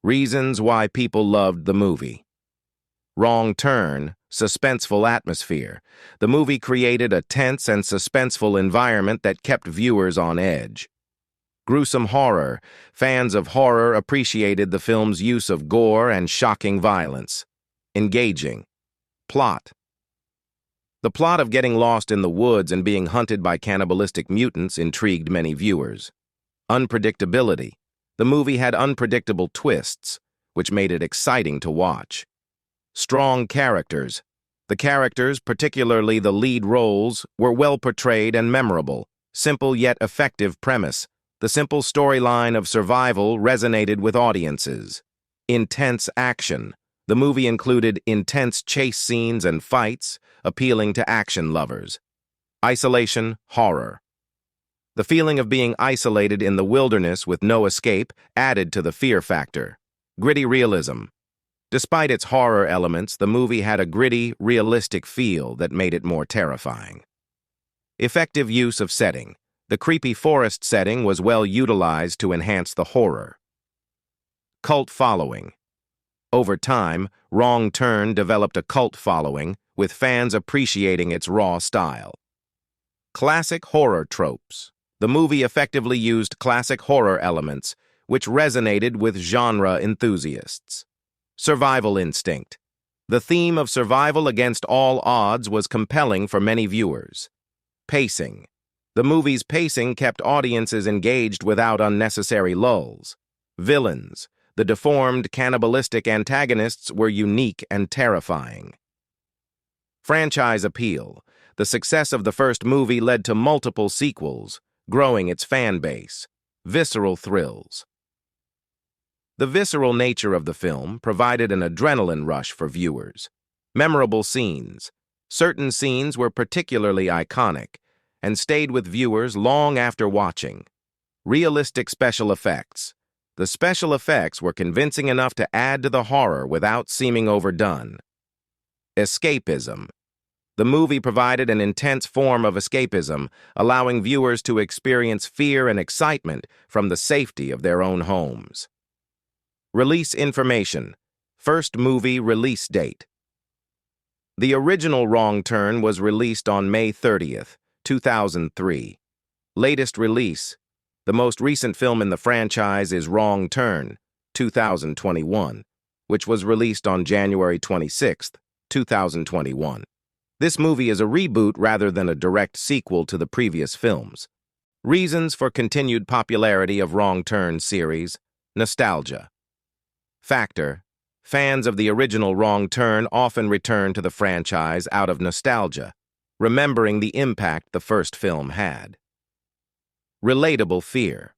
Reasons why people loved the movie. Wrong turn, suspenseful atmosphere. The movie created a tense and suspenseful environment that kept viewers on edge. Gruesome horror. Fans of horror appreciated the film's use of gore and shocking violence. Engaging. Plot. The plot of getting lost in the woods and being hunted by cannibalistic mutants intrigued many viewers. Unpredictability. The movie had unpredictable twists, which made it exciting to watch. Strong characters. The characters, particularly the lead roles, were well portrayed and memorable. Simple yet effective premise. The simple storyline of survival resonated with audiences. Intense action. The movie included intense chase scenes and fights, appealing to action lovers. Isolation, horror. The feeling of being isolated in the wilderness with no escape added to the fear factor. Gritty realism. Despite its horror elements, the movie had a gritty, realistic feel that made it more terrifying. Effective use of setting. The creepy forest setting was well utilized to enhance the horror. Cult following. Over time, Wrong Turn developed a cult following, with fans appreciating its raw style. Classic horror tropes. The movie effectively used classic horror elements, which resonated with genre enthusiasts. Survival instinct. The theme of survival against all odds was compelling for many viewers. Pacing. The movie's pacing kept audiences engaged without unnecessary lulls. Villains. The deformed, cannibalistic antagonists were unique and terrifying. Franchise appeal. The success of the first movie led to multiple sequels, growing its fan base. Visceral thrills. The visceral nature of the film provided an adrenaline rush for viewers. Memorable scenes. Certain scenes were particularly iconic and stayed with viewers long after watching. Realistic special effects. The special effects were convincing enough to add to the horror without seeming overdone. Escapism. The movie provided an intense form of escapism, allowing viewers to experience fear and excitement from the safety of their own homes. Release information. First movie release date. The original Wrong Turn was released on May 30th, 2003. Latest release. The most recent film in the franchise is Wrong Turn, 2021, which was released on January 26th, 2021. This movie is a reboot rather than a direct sequel to the previous films. Reasons for continued popularity of Wrong Turn series. Nostalgia. Factor. Fans of the original Wrong Turn often return to the franchise out of nostalgia, remembering the impact the first film had. Relatable fear.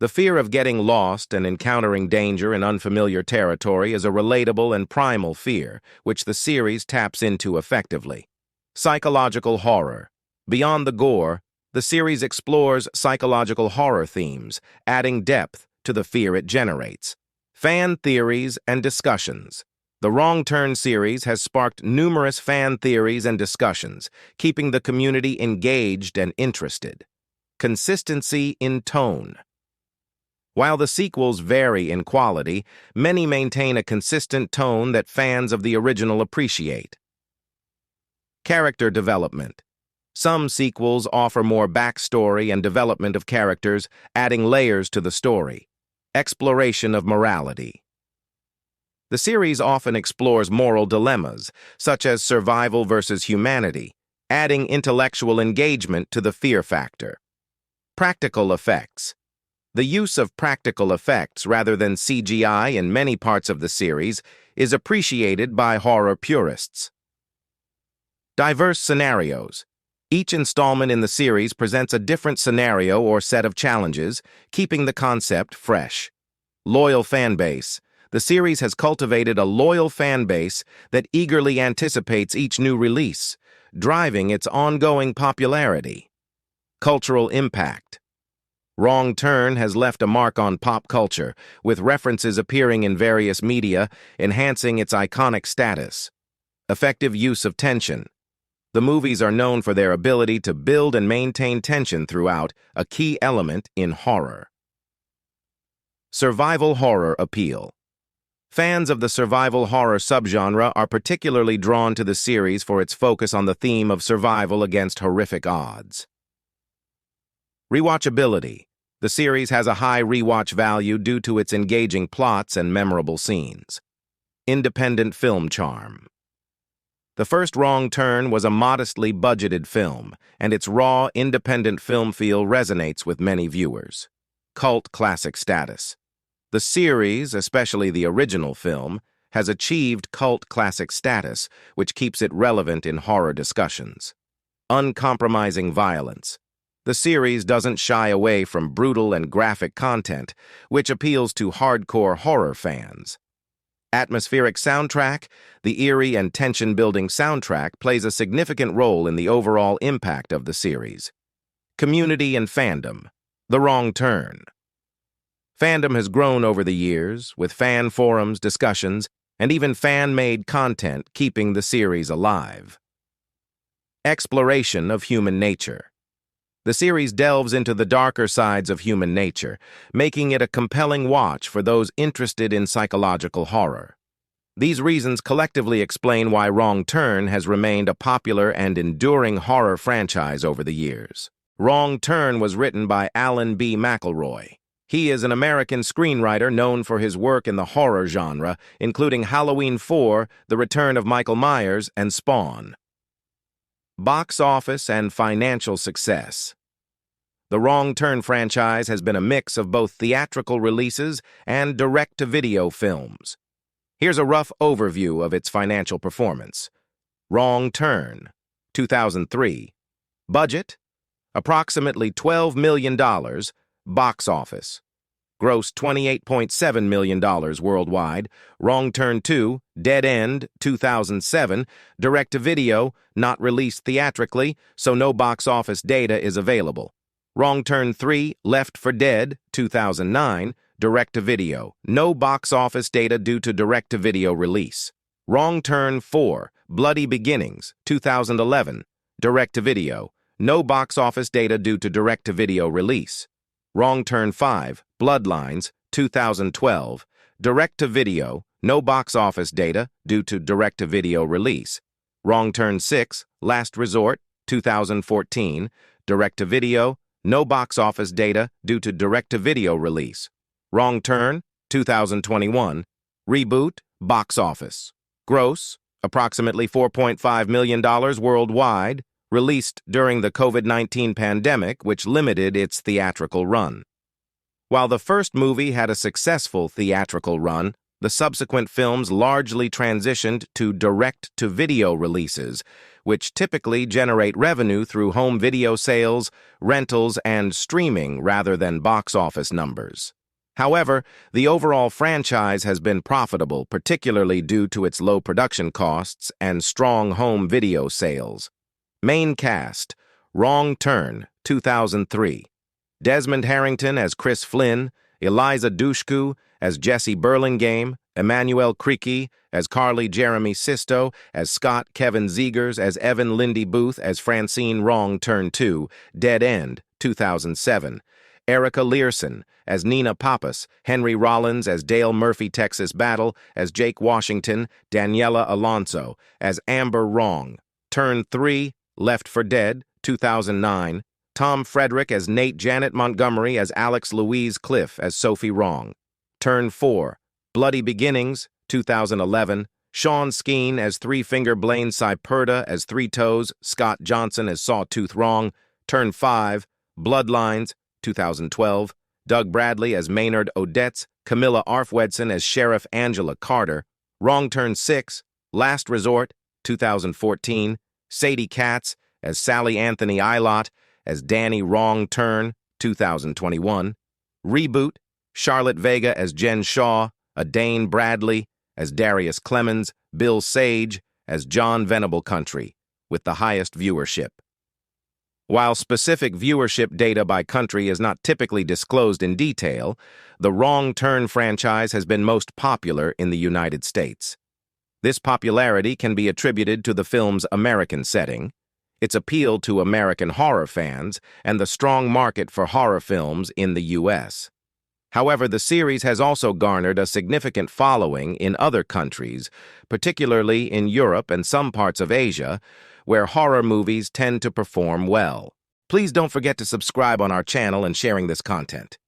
The fear of getting lost and encountering danger in unfamiliar territory is a relatable and primal fear, which the series taps into effectively. Psychological horror. Beyond the gore, the series explores psychological horror themes, adding depth to the fear it generates. Fan theories and discussions. The Wrong Turn series has sparked numerous fan theories and discussions, keeping the community engaged and interested. Consistency in tone. While the sequels vary in quality, many maintain a consistent tone that fans of the original appreciate. Character development. Some sequels offer more backstory and development of characters, adding layers to the story. Exploration of morality. The series often explores moral dilemmas, such as survival versus humanity, adding intellectual engagement to the fear factor. Practical effects. The use of practical effects rather than CGI in many parts of the series is appreciated by horror purists. Diverse scenarios. Each installment in the series presents a different scenario or set of challenges, keeping the concept fresh. Loyal fan base. The series has cultivated a loyal fan base that eagerly anticipates each new release, driving its ongoing popularity. Cultural impact. Wrong Turn has left a mark on pop culture, with references appearing in various media, enhancing its iconic status. Effective use of tension. The movies are known for their ability to build and maintain tension throughout, a key element in horror. Survival horror appeal. Fans of the survival horror subgenre are particularly drawn to the series for its focus on the theme of survival against horrific odds. Rewatchability. The series has a high rewatch value due to its engaging plots and memorable scenes. Independent film charm. The first Wrong Turn was a modestly budgeted film, and its raw, independent film feel resonates with many viewers. Cult classic status. The series, especially the original film, has achieved cult classic status, which keeps it relevant in horror discussions. Uncompromising violence. The series doesn't shy away from brutal and graphic content, which appeals to hardcore horror fans. Atmospheric soundtrack. The eerie and tension-building soundtrack plays a significant role in the overall impact of the series. Community and fandom. The Wrong Turn. Fandom has grown over the years, with fan forums, discussions, and even fan-made content keeping the series alive. Exploration of human nature. The series delves into the darker sides of human nature, making it a compelling watch for those interested in psychological horror. These reasons collectively explain why Wrong Turn has remained a popular and enduring horror franchise over the years. Wrong Turn was written by Alan B. McElroy. He is an American screenwriter known for his work in the horror genre, including Halloween 4, The Return of Michael Myers, and Spawn. Box office and financial success. The Wrong Turn franchise has been a mix of both theatrical releases and direct-to-video films. Here's a rough overview of its financial performance. Wrong Turn, 2003. Budget, approximately $12 million. Box office. Gross $28.7 million worldwide. Wrong Turn 2, Dead End, 2007. Direct-to-video, not released theatrically, so no box office data is available. Wrong Turn 3, Left for Dead, 2009. Direct-to-video, no box office data due to direct-to-video release. Wrong Turn 4, Bloody Beginnings, 2011. Direct-to-video, no box office data due to direct-to-video release. Wrong Turn 5, Bloodlines, 2012. Direct-to-video, no box office data due to direct-to-video release. Wrong Turn 6, Last Resort, 2014. Direct-to-video, no box office data due to direct-to-video release. Wrong Turn, 2021. Reboot, box office. Gross, approximately $4.5 million worldwide. Released during the COVID-19 pandemic, which limited its theatrical run. While the first movie had a successful theatrical run, the subsequent films largely transitioned to direct-to-video releases, which typically generate revenue through home video sales, rentals, and streaming rather than box office numbers. However, the overall franchise has been profitable, particularly due to its low production costs and strong home video sales. Main cast, Wrong Turn, 2003. Desmond Harrington as Chris Flynn, Eliza Dushku as Jesse Burlingame, Emmanuel Creaky as Carly Jeremy Sisto, as Scott Kevin Zegers, as Evan Lindy Booth, as Francine Wrong Turn 2, Dead End, 2007. Erica Learson as Nina Pappas, Henry Rollins as Dale Murphy Texas Battle, as Jake Washington, Daniela Alonso as Amber Wrong. Turn 3, Left for Dead, 2009. Tom Frederick as Nate Janet Montgomery, as Alex Louise Cliff as Sophie Wrong. Turn 4, Bloody Beginnings, 2011. Sean Skeen as Three Finger Blaine Cyperta as Three Toes, Scott Johnson as Sawtooth Wrong. Turn 5, Bloodlines, 2012. Doug Bradley as Maynard Odets, Camilla Arfwedson as Sheriff Angela Carter. Wrong Turn 6, Last Resort, 2014. Sadie Katz as Sally Anthony Eilot, as Danny Wrong Turn, 2021. Reboot, Charlotte Vega as Jen Shaw, Adane Bradley as Darius Clemens, Bill Sage as John Venable Country, with the highest viewership. While specific viewership data by country is not typically disclosed in detail, the Wrong Turn franchise has been most popular in the United States. This popularity can be attributed to the film's American setting, its appeal to American horror fans, and the strong market for horror films in the U.S. However, the series has also garnered a significant following in other countries, particularly in Europe and some parts of Asia, where horror movies tend to perform well. Please don't forget to subscribe on our channel and sharing this content.